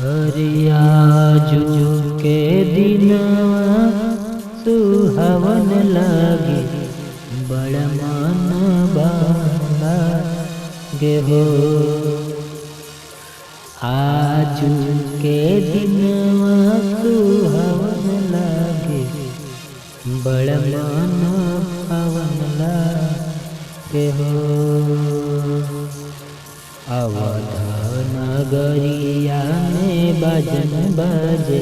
हरियाजू के दिनवा सुहावन लागे बड़ मन लागे हो। आजू के दिनवा सुहावन लागे बड़ मन भावन लागे हो। अवध नगरिया में भजन बजे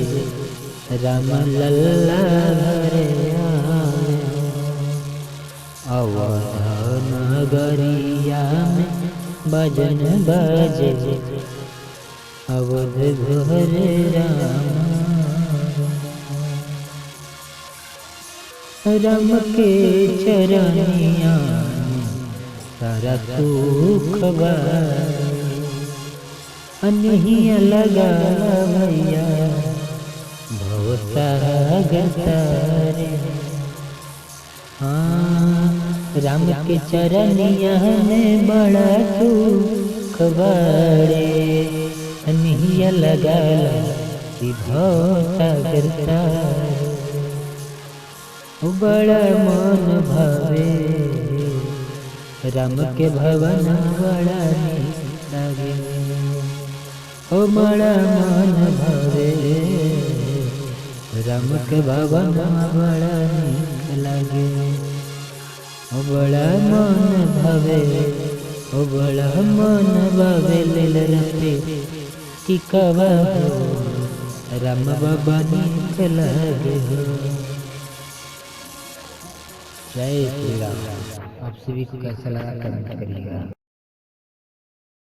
राम लल्ला घरे आए। अवध नगरिया में भजन बजे अवध घरे राम के चरनिया सारा सुख अनहिया लगा भैया भवसागर। हाँ राम के चरनिया में बड़ा सुख बड़े अनहिया लगा भवसागर। बड़ा मन भावे राम के भवन बड़ा लागे। ओ बड़ा मन भवे राम के भवन बड़ा नीक लागे। ओ बड़ा मन भवे ओ बड़ा मन भवे लेल रते टिकवा राम बाबा नीक लागे हो। जय श्री राम। आप सभी को कैसा लगा कमेंट करिएगा।